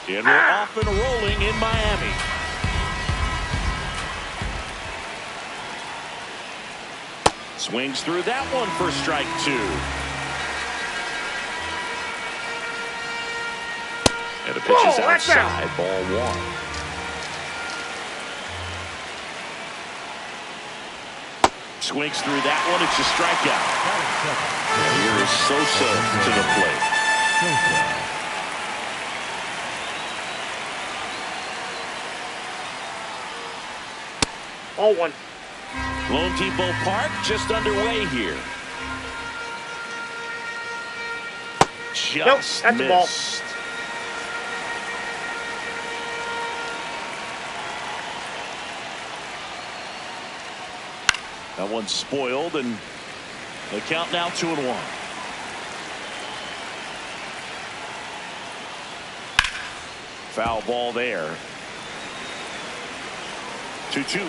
And we're off and rolling in Miami. Swings through that one for strike two. And the pitch is outside, ball one. Swings through that one, it's a strikeout. And here is Sosa to the plate. 0-1. Lone Depot Park just underway here. Just that's missed. a ball. That one's spoiled, and the count now 2-1. Foul ball there. 2-2.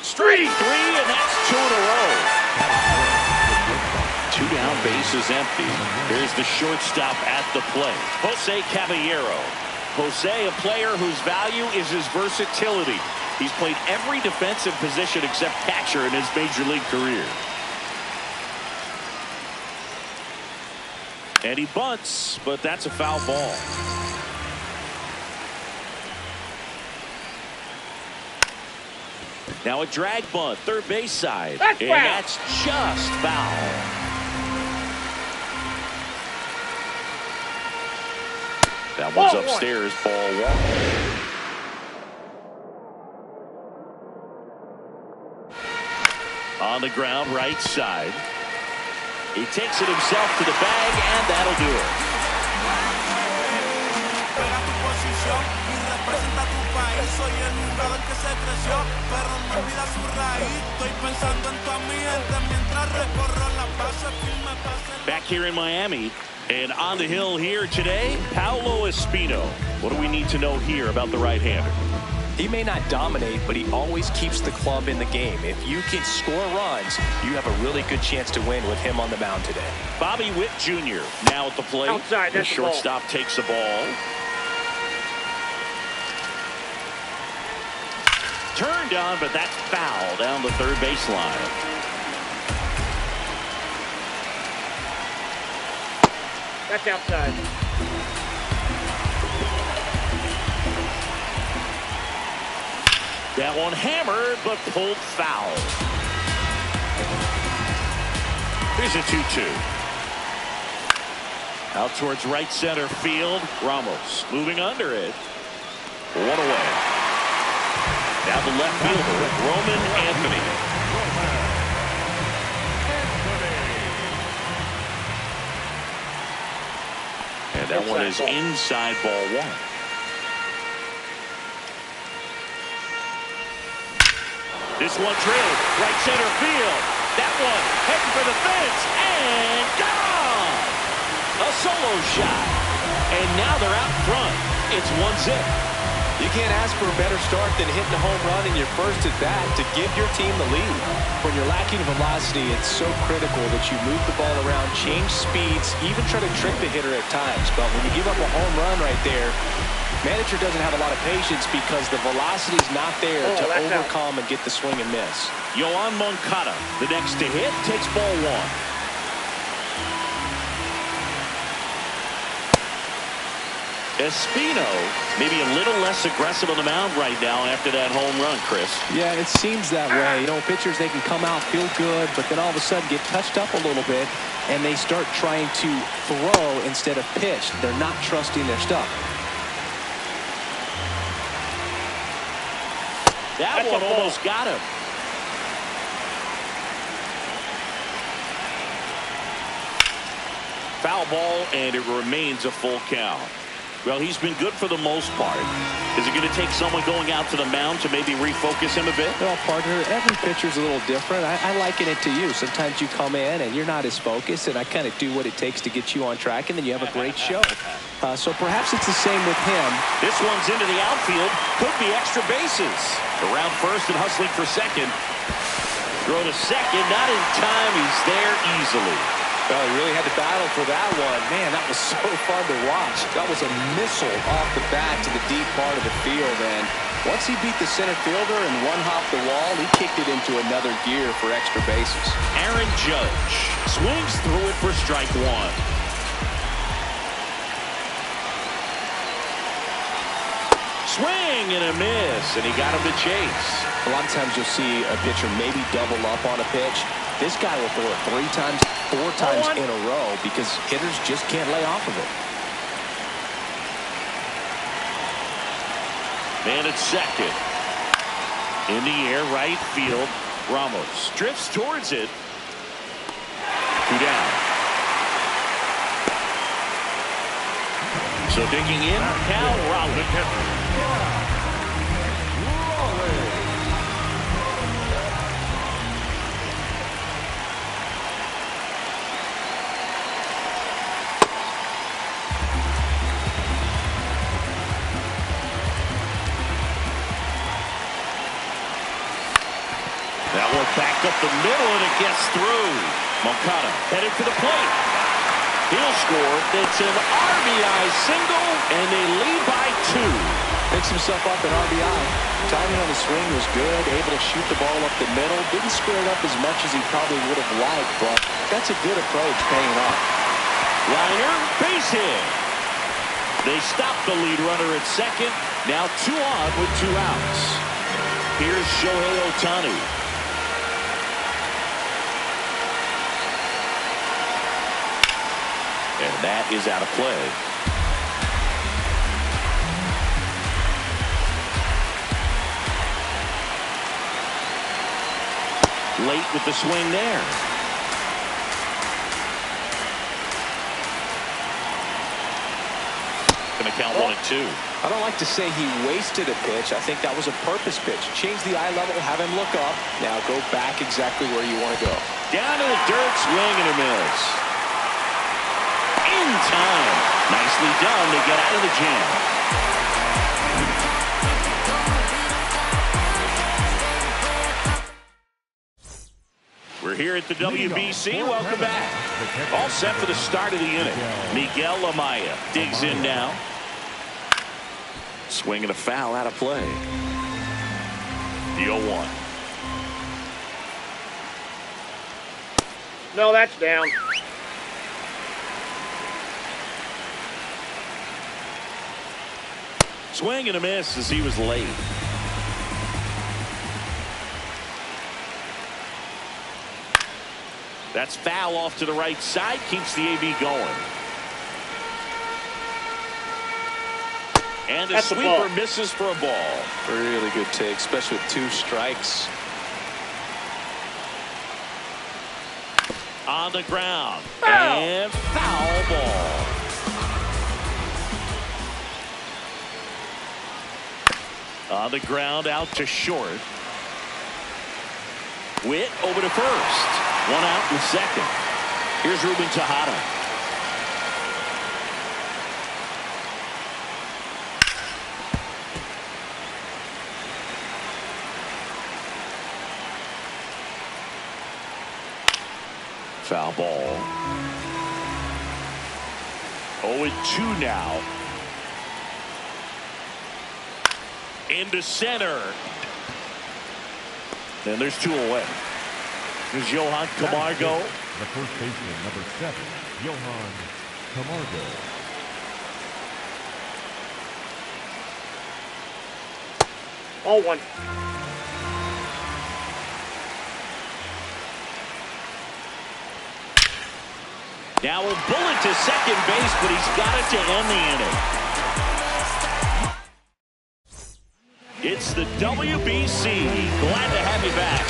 Straight three, and that's 2 in a row. 2 down, base is empty. Here's the shortstop at the plate, Jose Caballero. Jose, a player whose value is his versatility. He's played every defensive position except catcher in his major league career. And he bunts, but that's a foul ball. Now a drag bunt, third base side. And that's just foul. That one's upstairs, ball one. On the ground, right side. He takes it himself to the bag, and that'll do it. Back here in Miami, and on the hill here today, Paolo Espino. What do we need to know here about the right-hander? He may not dominate, but he always keeps the club in the game. If you can score runs, you have a really good chance to win with him on the mound today. Bobby Witt Jr. now at the plate. Outside, the shortstop takes the ball. Turned on, but that's foul down the third baseline. That's outside. That one hammered, but pulled foul. Here's a 2-2. Out towards right center field. Ramos moving under it. 1 away. Now the left fielder, Roman Anthony. And that one is inside, ball one. This one trailed right center field. That one heading for the fence and gone. A solo shot. And now they're out front. It's 1-0. You can't ask for a better start than hitting a home run in your first at bat to give your team the lead. When you're lacking velocity, it's so critical that you move the ball around, change speeds, even try to trick the hitter at times. But when you give up a home run right there, manager doesn't have a lot of patience because the velocity is not there to overcome and get the swing and miss. Yoan Moncada, the next to hit, takes ball one. Espino maybe a little less aggressive on the mound right now after that home run, Chris. Yeah, it seems that way. You know, pitchers, they can come out, feel good, but then all of a sudden get touched up a little bit, and they start trying to throw instead of pitch. They're not trusting their stuff. That one almost got him. Foul ball, and it remains a full count. Well, he's been good for the most part. Is it going to take someone going out to the mound to maybe refocus him a bit? Well, partner, every pitcher's a little different. I liken it to you. Sometimes you come in and you're not as focused, and I kind of do what it takes to get you on track, and then you have a great show. So perhaps it's the same with him. This one's into the outfield. Could be extra bases. Around first and hustling for second. Throw to second. Not in time. He's there easily. Well, he really had to battle for that one. Man, that was so fun to watch. That was a missile off the bat to the deep part of the field. And once he beat the center fielder and one-hopped the wall, he kicked it into another gear for extra bases. Aaron Judge swings through it for strike one. Swing and a miss, and he got him to chase. A lot of times you'll see a pitcher maybe double up on a pitch. This guy will throw it 3 times, 4 times in a row because hitters just can't lay off of it. Man at second. In the air, right field. Ramos drifts towards it. 2 down. So digging in, Cal Raleigh. That one back up the middle, and it gets through. Moncada headed for the plate. He'll score. It's an RBI single, and they lead by 2. Picks himself up an RBI. Timing on the swing was good. Able to shoot the ball up the middle. Didn't square it up as much as he probably would have liked, but that's a good approach paying off. Liner, base hit. They stop the lead runner at second. Now 2 on with 2 outs. Here's Shohei Ohtani. And that is out of play. Late with the swing there. Gonna count 1 and 2. I don't like to say he wasted a pitch. I think that was a purpose pitch. Change the eye level, have him look up. Now go back exactly where you want to go. Down to the dirt, swing and a miss. In time. Nicely done to get out of the jam. We're here at the WBC. Welcome back. All set for the start of the inning. Miguel Amaya digs in now. Swing and a foul out of play. The 0-1. No, that's down. Swing and a miss as he was late. That's foul off to the right side. Keeps the AB going. And the sweeper misses for a ball. Really good take, especially with 2 strikes. On the ground. And foul ball. On the ground, out to short. Witt over to first. 1 out in second. Here's Ruben Tejada. Foul ball. 0-2 now. Into center. And there's 2 away. There's Johan Camargo. The first baseman, number 7, Johan Camargo. All 1. Now a bullet to second base, but he's got it to end the inning. It's the WBC. Glad to have you back.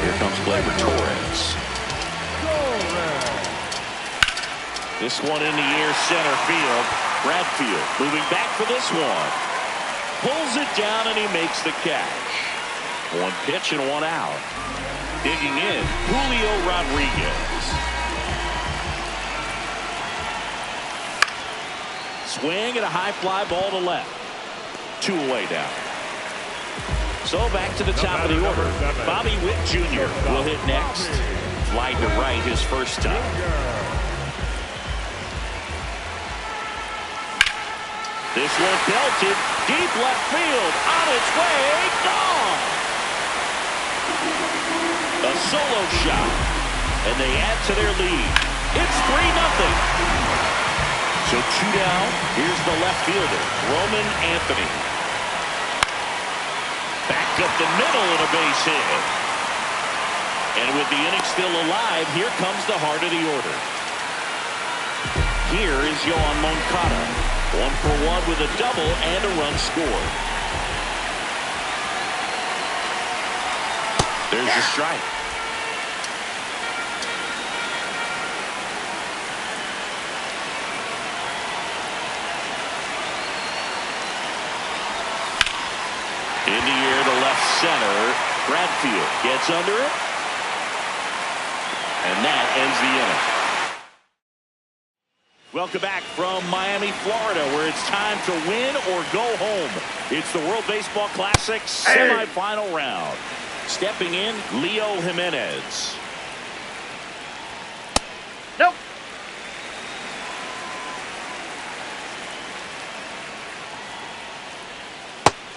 Here comes Gleyber Torres. This one in the air, center field. Bradfield moving back for this one. Pulls it down and he makes the catch. One pitch and one out. Digging in, Julio Rodriguez. Swing and a high fly ball to left. 2 away now. So back to the top of the order. Bobby Witt Jr. will hit next. Fly to right his first time. This one belted deep left field. On its way, gone. A solo shot. And they add to their lead. It's 3-0. So 2 down. Here's the left fielder, Roman Anthony. Back up the middle and a base hit. And with the inning still alive, here comes the heart of the order. Here is Yoan Moncada. 1 for 1 with a double and a run scored. There's the strike. In the air to left center. Bradfield gets under it. And that ends the inning. Welcome back from Miami, Florida, where it's time to win or go home. It's the World Baseball Classic semifinal round. Stepping in, Leo Jimenez. Nope.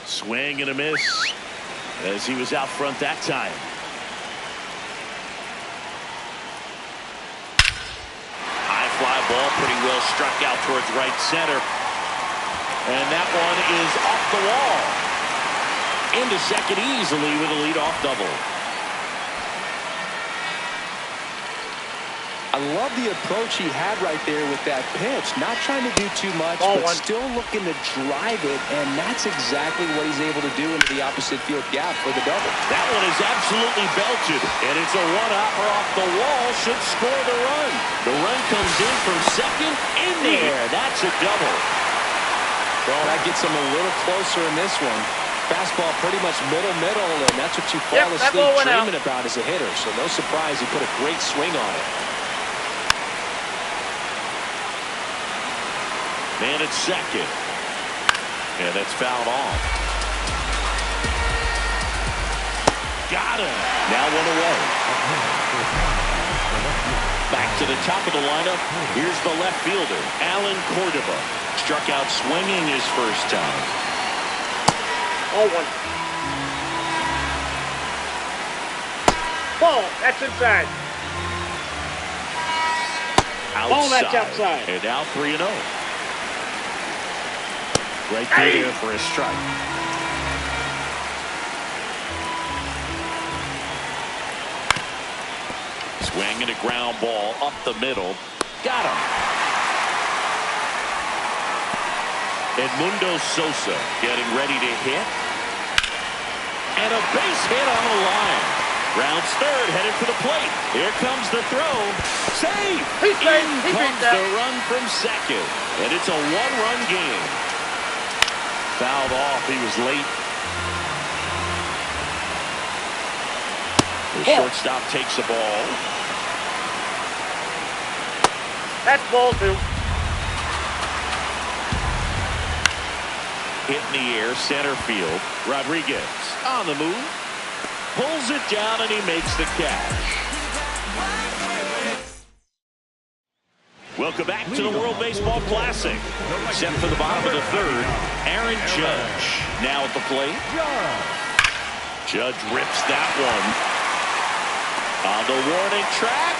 Swing and a miss as he was out front that time. High fly ball pretty well struck out towards right center. And that one is off the wall. Into second easily with a leadoff double. I love the approach he had right there with that pitch. Not trying to do too much, but still looking to drive it, and that's exactly what he's able to do into the opposite field gap for the double. That one is absolutely belted, and it's a one-hopper off the wall. Should score the run. The run comes in from second in the air. That's a double. Well, that gets him a little closer in this one. Fastball pretty much middle, and that's what you fall asleep dreaming about as a hitter. So no surprise he put a great swing on it. Man at second. And that's fouled off. Got him. Now one away. Back to the top of the lineup. Here's the left fielder, Alan Cordova. Struck out swinging his first time. 0-1. Ball. That's inside. Ball, that's outside. And now 3-0. Right there for a strike. Swing and a ground ball up the middle. Got him. Edmundo Sosa getting ready to hit. And a base hit on the line. Rounds third, headed for the plate. Here comes the throw. Save! In comes the run from second. And it's a one-run game. Fouled off. He was late. The shortstop takes the ball. That's ball 2. Hit in the air, center field. Rodriguez on the move. Pulls it down and he makes the catch. Welcome back to the World Baseball Classic. Set for the bottom of the third, Aaron Judge now at the plate. Judge rips that one on the warning track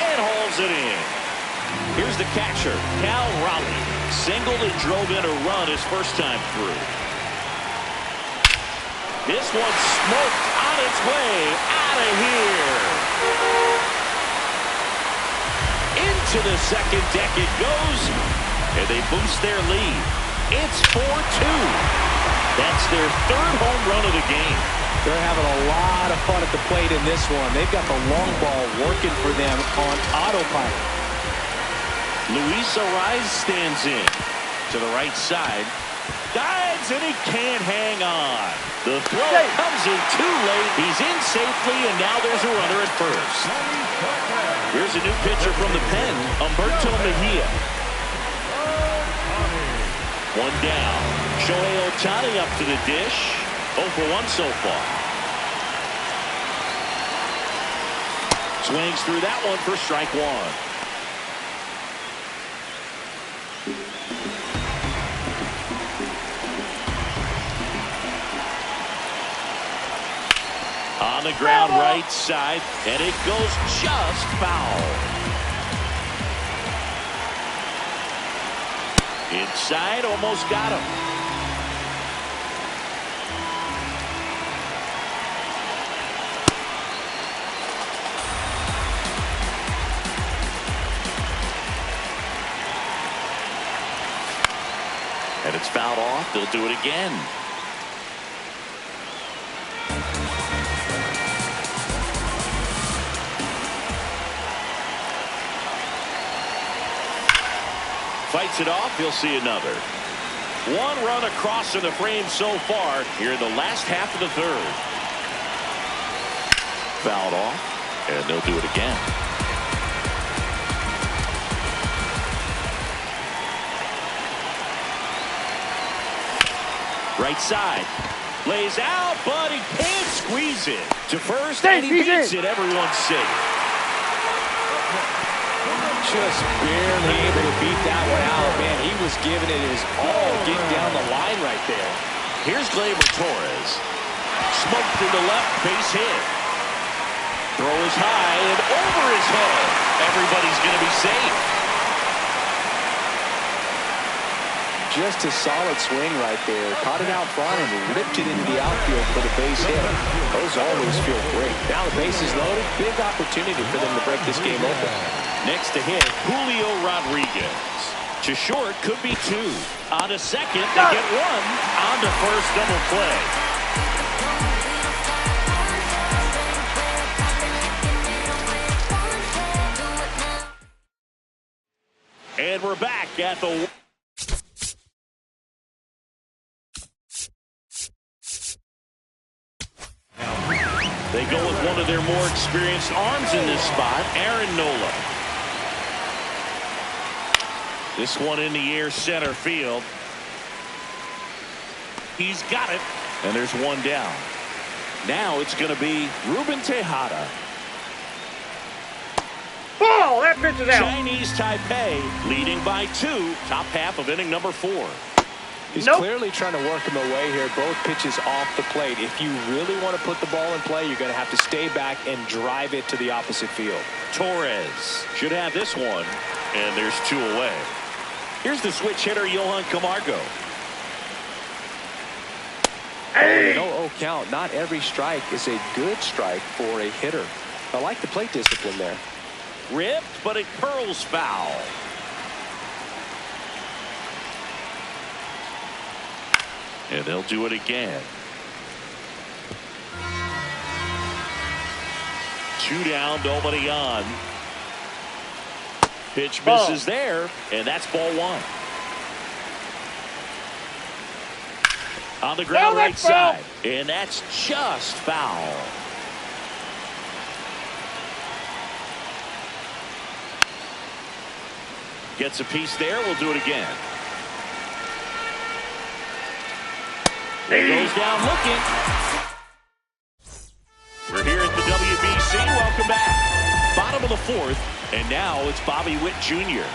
and hauls it in. Here's the catcher, Cal Raleigh. Singled and drove in a run his first time through. This one smoked on its way out of here. Into the second deck it goes, and they boost their lead. It's 4-2. That's their third home run of the game. They're having a lot of fun at the plate in this one. They've got the long ball working for them on autopilot. Luis Arraez stands in. To the right side. Dives, and he can't hang on. The throw comes in too late. He's in safely, and now there's a runner at first. Here's a new pitcher from the pen, Humberto Mejia. One down. Shohei Ohtani up to the dish. 0 for 1 so far. Swings through that one for strike one. On the ground right side, and it goes just foul. Inside, almost got him. And it's fouled off. They'll do it again. Fights it off. He'll see another. One run across in the frame so far here in the last half of the third. Fouled off, and they'll do it again. Right side. Lays out, but he can't squeeze it. To first, and he beats it. Everyone's safe. Just barely able to beat that one out. Man, he was giving it his all, getting down the line right there. Here's Gleyber Torres. Smoked to the left, base hit. Throw is high and over his head. Everybody's going to be safe. Just a solid swing right there. Caught it out front and ripped it into the outfield for the base hit. Those always feel great. Now the base is loaded. Big opportunity for them to break this game open. Next to hit, Julio Rodriguez. To short, could be two. On to second, they get one. On to first, double play. And we're back at the... They go with one of their more experienced arms in this spot, Aaron Nola. This one in the air, center field. He's got it, and there's one down. Now it's going to be Ruben Tejada. Ball! That pitch is out. Chinese Taipei leading by 2, top half of inning number 4. He's clearly trying to work him away here. Both pitches off the plate. If you really want to put the ball in play, you're going to have to stay back and drive it to the opposite field. Torres should have this one, and there's 2 away. Here's the switch hitter, Johan Camargo. Hey! No count. Not every strike is a good strike for a hitter. I like the plate discipline there. Ripped, but it curls foul. And they'll do it again. 2 down, nobody on. Pitch misses there, and that's ball 1. On the ground right side, and that's just foul. Gets a piece there, we'll do it again. Goes down looking. We're here at the WBC. Welcome back. Bottom of the 4th, and now it's Bobby Witt Jr.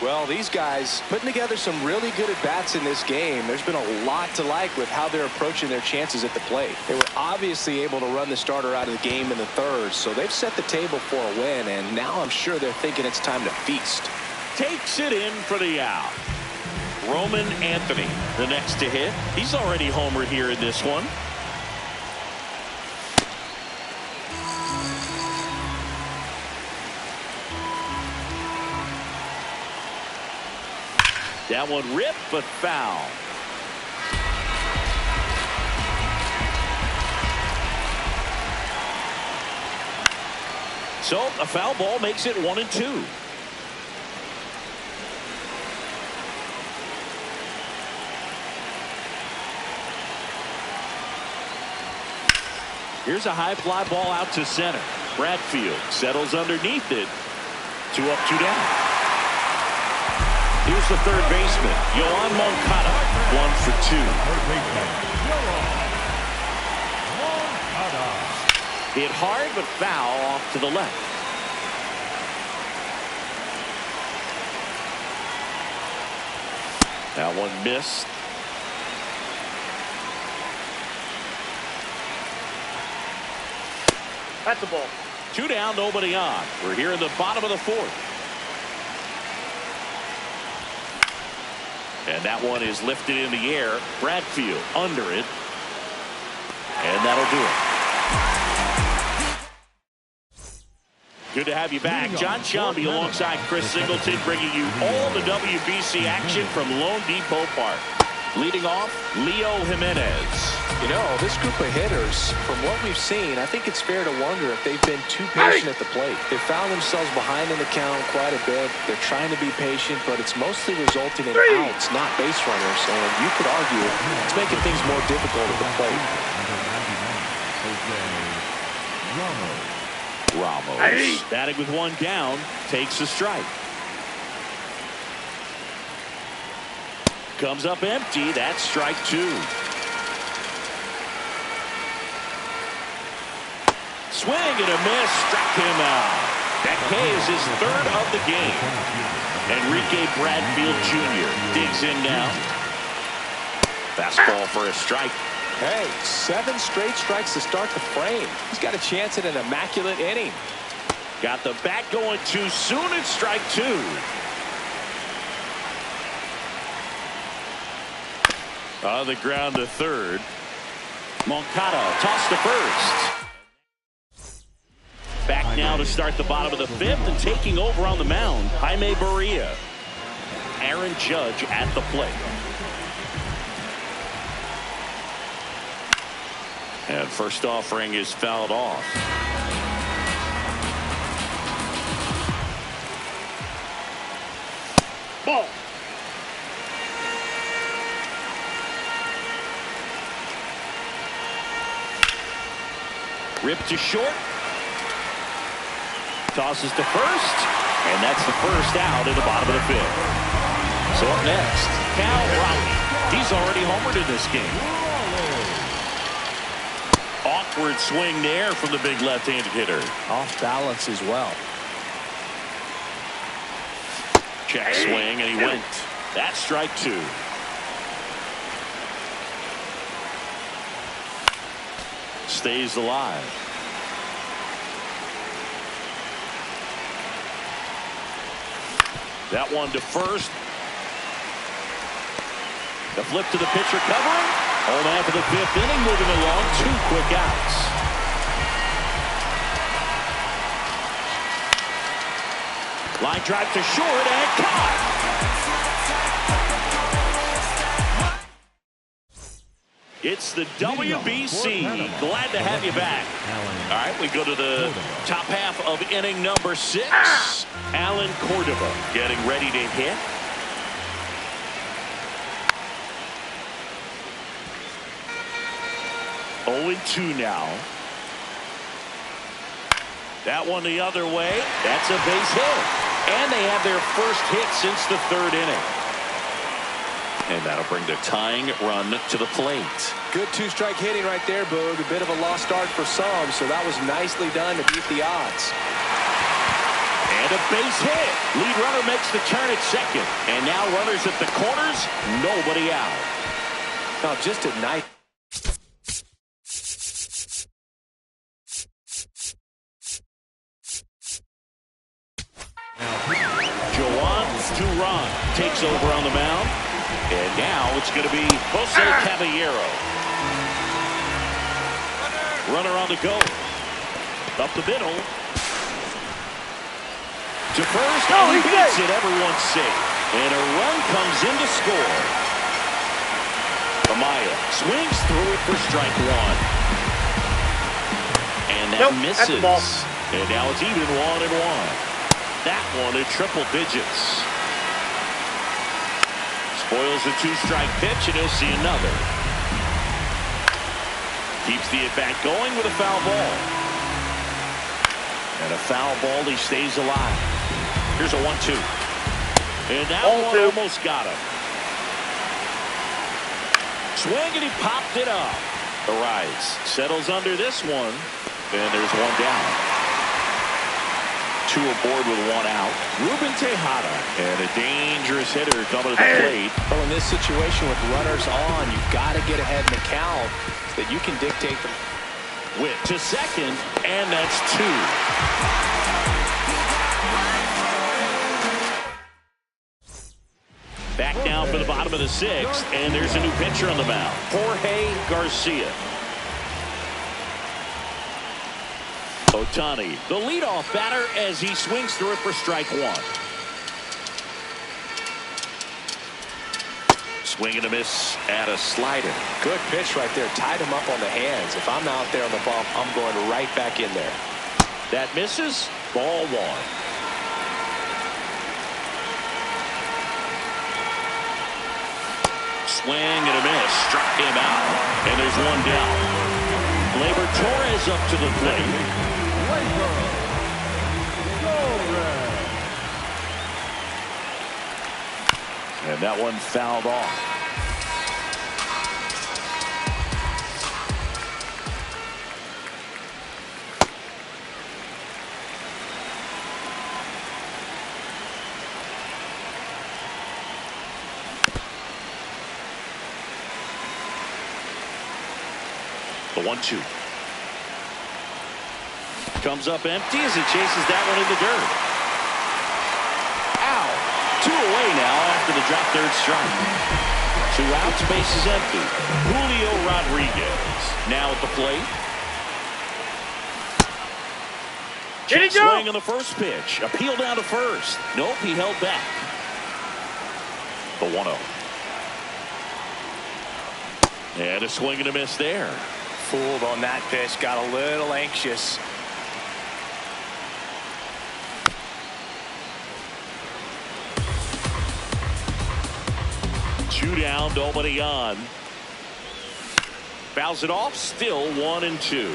Well, these guys putting together some really good at-bats in this game. There's been a lot to like with how they're approaching their chances at the plate. They were obviously able to run the starter out of the game in the 3rd, so they've set the table for a win, and now I'm sure they're thinking it's time to feast. Takes it in for the out. Roman Anthony, the next to hit. He's already homered here in this one. That one ripped, but foul. So a foul ball makes it 1-2. Here's a high fly ball out to center. Bradfield settles underneath it. 2 up, 2 down. Here's the third baseman, Yoan Moncada, 1 for 2. Third baseman, Yoan Moncada. Hit hard but foul off to the left. That one missed. That's a ball. 2 down, nobody on. We're here in the bottom of the 4th. And that one is lifted in the air. Bradfield under it. And that'll do it. Good to have you back. John Shambi alongside Chris Singleton, bringing you all the WBC action from Lone Depot Park. Leading off, Leo Jimenez. You know, this group of hitters, from what we've seen, I think it's fair to wonder if they've been too patient at the plate. They found themselves behind in the count quite a bit. They're trying to be patient, but it's mostly resulting in outs, not base runners. And you could argue it's making things more difficult at the plate. Ramos, batting with 1 down, takes a strike. Comes up empty. That's strike 2. Swing and a miss. Struck him out. That K is his 3rd of the game. Enrique Bradfield Jr. digs in now. Fastball for a strike. Hey, 7 straight strikes to start the frame. He's got a chance at an immaculate inning. Got the bat going too soon. It's strike 2. On the ground to third. Moncada tossed to first. Back now to start the bottom of the 5th, and taking over on the mound, Jaime Barria. Aaron Judge at the plate. And first offering is fouled off. Ball. Ripped to short. Tosses to first. And that's the first out in the bottom of the 5th. So up next, Cal Raleigh. He's already homered in this game. Awkward swing there from the big left-handed hitter. Off balance as well. Check swing, and he went. That's strike 2. Stays alive. That one to first. The flip to the pitcher covering. Home after the 5th inning, moving along. 2 quick outs. Line drive to short and caught. It's the WBC. Glad to have you back. All right, we go to the top half of inning number 6. Alan Cordova getting ready to hit. Oh, 2 now. That one the other way. That's a base hit. And they have their first hit since the 3rd inning. And that'll bring the tying run to the plate. Good 2-strike hitting right there, Boog. A bit of a lost start for some, so that was nicely done to beat the odds. And a base hit. Lead runner makes the turn at second. And now runners at the corners. Nobody out. Now just a nice. Joan Duran takes over on the mound. And now it's going to be Jose Caballero. Runner on the go. Up the middle. To first. Oh, he he's beats safe. it. Everyone's safe. And a run comes in to score. Amaya swings through it for strike 1. And that Nope, that's a ball. misses. And now it's even 1-1. That one at triple digits. Spoils the 2-strike pitch, and he'll see another. Keeps the at-bat going with a foul ball. And a foul ball, he stays alive. Here's a 1-2. And that one almost got him. Swing, and he popped it up. Arise settles under this one, and there's one down. 2 aboard with 1 out. Ruben Tejada, and a dangerous hitter coming to the plate. Well, in this situation with runners on, you've got to get ahead in the count so that you can dictate the Witt to second, and that's 2. Back down for the bottom of the 6th, and there's a new pitcher on the mound, Jorge Garcia. Ohtani, the leadoff batter, as he swings through it for strike 1. Swing and a miss at a slider. good pitch right there. Tied him up on the hands. If I'm out there on the bump, I'm going right back in there. That misses. Ball 1. Swing and a miss. Struck him out. And there's 1 down. Gleyber Torres up to the plate. And that one fouled off. The 1-2. Comes up empty as it chases that one in the dirt. Ow. 2 away now after the drop third strike. 2 outs, base is empty. Julio Rodriguez now at the plate. Check swing on the first pitch. Appeal down to first. Nope, he held back. The 1-0. And a swing and a miss there. Fooled on that pitch. Got a little anxious. Two down, nobody on. Fouls it off, still 1-2.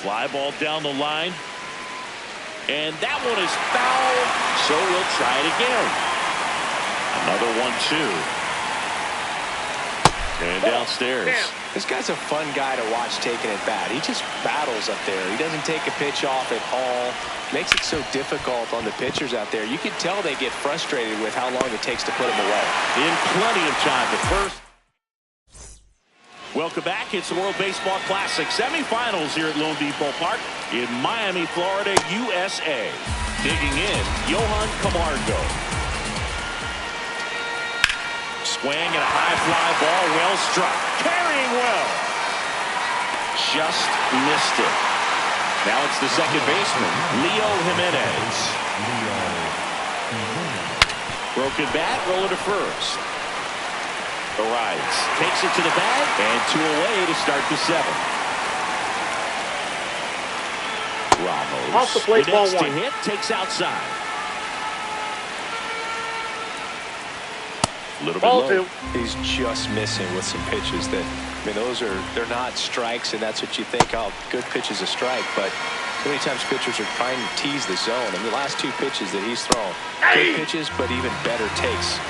Fly ball down the line. And that one is foul, so we'll try it again. Another 1-2. And downstairs. This guy's a fun guy to watch taking it bat. He just battles up there. He doesn't take a pitch off at all. Makes it so difficult on the pitchers out there. You can tell they get frustrated with how long it takes to put him away. In plenty of time. The first. Welcome back. It's the World Baseball Classic semifinals here at Lone Depot Park in Miami, Florida, USA. Digging in, Johan Camargo. Swing and a high fly ball, well struck. Carrying well. Just missed it. Now it's the second baseman, Leo Jimenez. Broken bat, roller to first. Arise, takes it to the bag, and 2 away to start the 7th. Ramos, Off the plate, the ball next to 1. hit, takes outside. A little bit Ball low. 2. He's just missing with some pitches that, I mean, they're not strikes, and that's what you think, oh, good pitch is a strike, but so many times pitchers are trying to tease the zone. And the last 2 pitches that he's thrown, good pitches, but even better takes.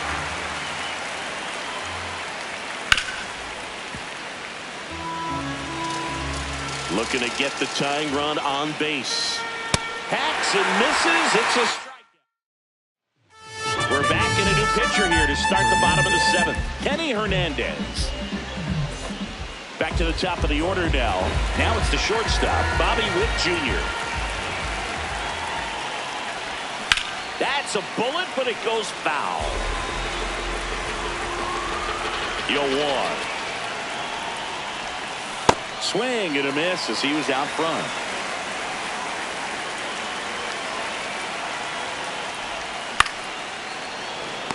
Looking to get the tying run on base. Hacks and misses. It's a strikeout. We're back in a new pitcher here to start the bottom of the 7th. Kenny Hernandez. Back to the top of the order now. Now it's the shortstop, Bobby Witt Jr. That's a bullet, but it goes foul. 0-1. Swing and a miss as he was out front.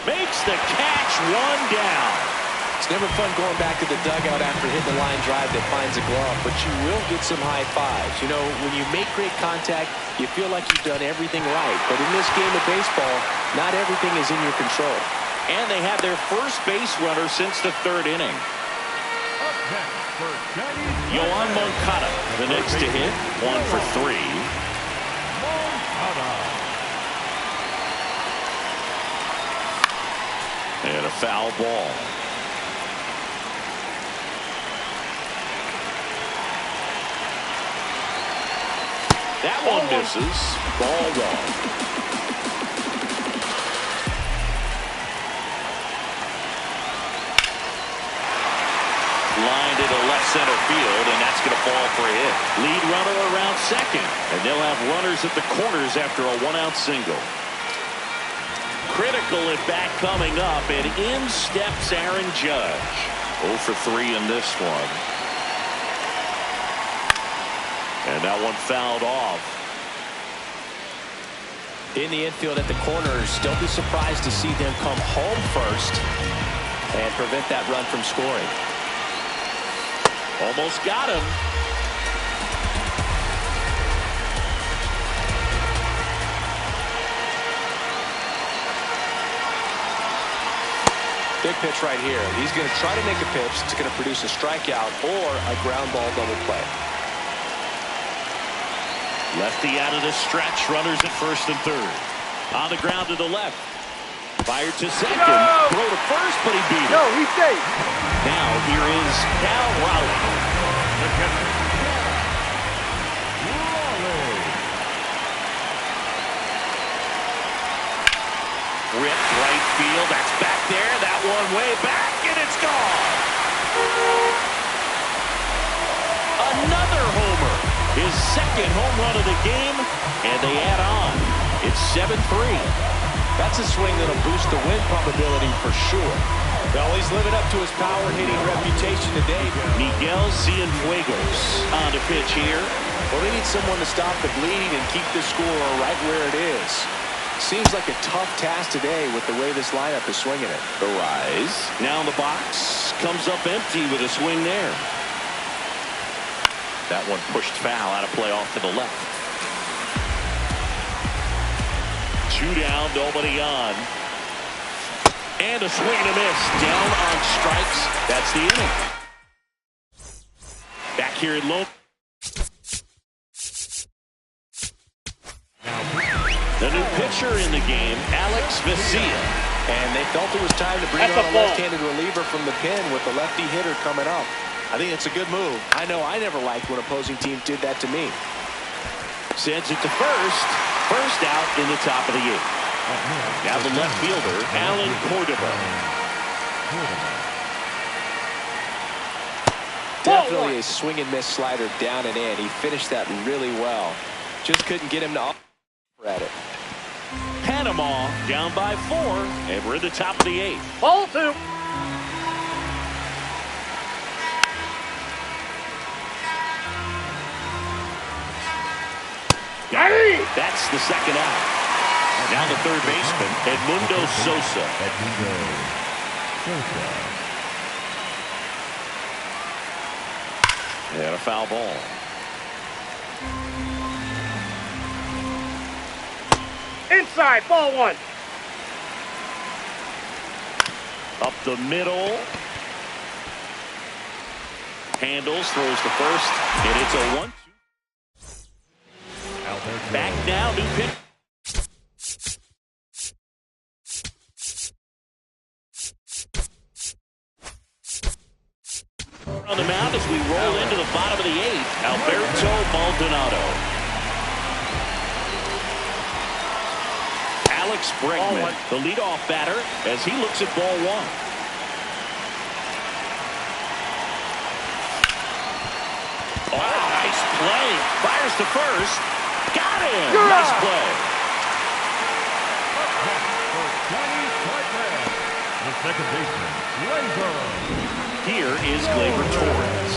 Makes the catch, 1 down. It's never fun going back to the dugout after hitting the line drive that finds a glove, but you will get some high fives. You know, when you make great contact, you feel like you've done everything right. But in this game of baseball, not everything is in your control. And they have their first base runner since the third inning. Yoan Moncada, the next to hit, 1 for 3. And a foul ball. That one misses. Ball 1. Lined into left center field, and that's going to fall for a hit. Lead runner around second, and they'll have runners at the corners after a 1-out single. Critical at bat coming up, and in steps Aaron Judge. 0 for 3 in this one. And that one fouled off. In the infield at the corners, don't be surprised to see them come home first and prevent that run from scoring. Almost got him. Big pitch right here. He's going to try to make a pitch that's going to produce a strikeout or a ground ball double play. Lefty out of the stretch. Runners at first and third. On the ground to the left. Fired to second. No! Throw to first, but he beat it. No, he's safe. Now here is Cal Raleigh. Ripped right field. That's back there. That one way back, and it's gone. Another homer. His second home run of the game, and they add on. It's 7-3. That's a swing that'll boost the win probability for sure. Well, he's living up to his power-hitting reputation today. Miguel Cienfuegos on the pitch here. Well, they need someone to stop the bleeding and keep the score right where it is. Seems like a tough task today with the way this lineup is swinging it. The rise. Now in the box. Comes up empty with a swing there. That one pushed foul out of play off to the left. 2 down, nobody on. And a swing and a miss. Down on strikes. That's the inning. Back here at Lone. The new pitcher in the game, Alex Vesia. And they felt it was time to bring on a left-handed reliever from the pen with the lefty hitter coming up. I think it's a good move. I know I never liked when opposing teams did that to me. Sends it to first. First out in the top of the 8th. Now the left fielder, Alan Cordova. Definitely a swing and miss slider down and in. He finished that really well. Just couldn't get him to offer at it. Panama down by 4, and we're in the top of the 8th. Ball 2. That's the second out. Now the third baseman, Edmundo Sosa. And a foul ball. Inside, ball 1. Up the middle. Handles, throws to first, and it's a 1-2. Back now, new pitch. On the mound as we roll into the bottom of the 8th, Alberto Maldonado. Alex Bregman, the leadoff batter, as he looks at ball 1. Oh, nice play. Fires to first. Got him. Yeah. Nice play. The second baseman, Gleyber. Here is Gleyber Torres.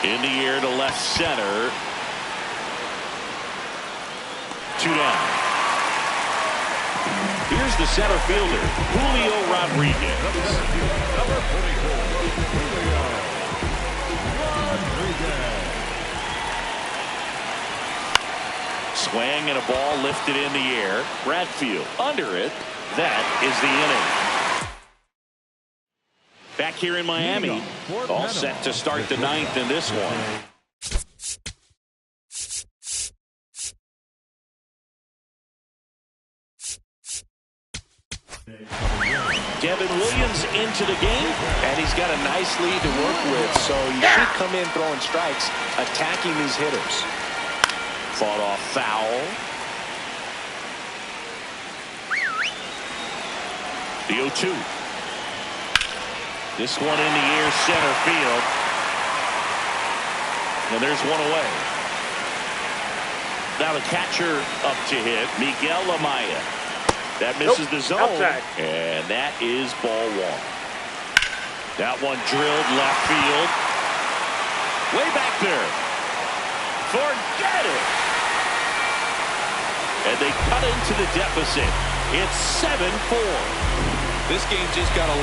In the air to left center. 2 down. Here's the center fielder, Julio Rodriguez. Number 44, Julio Rodriguez. 2 Swing and a ball lifted in the air. Bradfield under it. That is the inning. Back here in Miami, all set to start the ninth in this one. Devin Williams into the game, and he's got a nice lead to work with, so you should come in throwing strikes, attacking these hitters. Fought off foul. The 0-2. This one in the air, center field. And there's one away. Now the catcher up to hit, Miguel Amaya. That misses the zone, outside. And that is ball one. That one drilled left field. Way back there. Forget it. And they cut into the deficit. It's 7-4. This game just got a...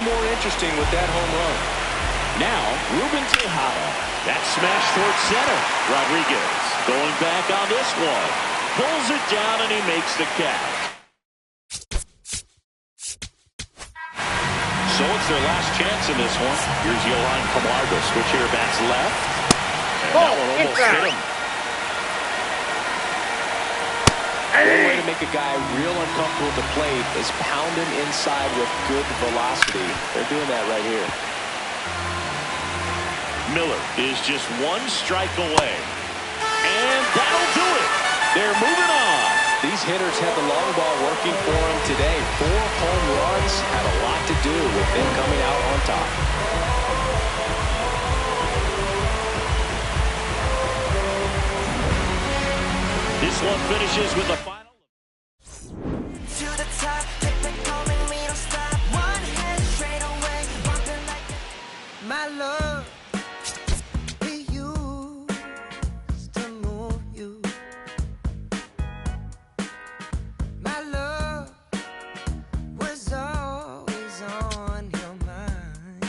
more interesting with that home run. Now, Ruben Tejada. That smash towards center. Rodriguez going back on this one. Pulls it down and he makes the catch. So it's their last chance in this one. Here's Yohan Camargo. Switch hitter bats left. And that one almost hit him. One way to make a guy real uncomfortable at the plate is pound him inside with good velocity. They're doing that right here. Miller is just one strike away. And that'll do it. They're moving on. These hitters had the long ball working for them today. 4 home runs had a lot to do with them coming out on top. This one finishes with a final. To the top, keep calling, we don't stop. One hand straight away, bumping like my love. We used to move you. My love was always on your mind.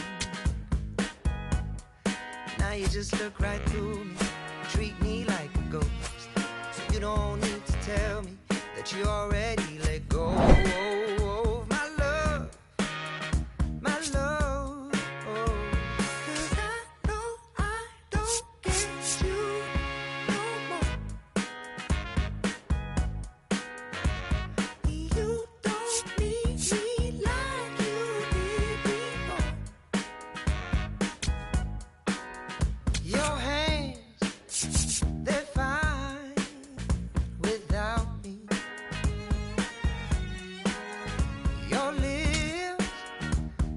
Now you just look right through me, treat me like a ghost. You don't need to tell me that you already let go of my love, my love. Oh, 'cause I know I don't get you no more. You don't need me like you did before. Your hands, they're fine without me. Your lips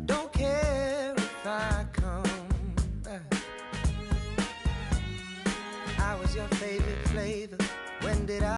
don't care if I come back. I was your favorite flavor. When did I?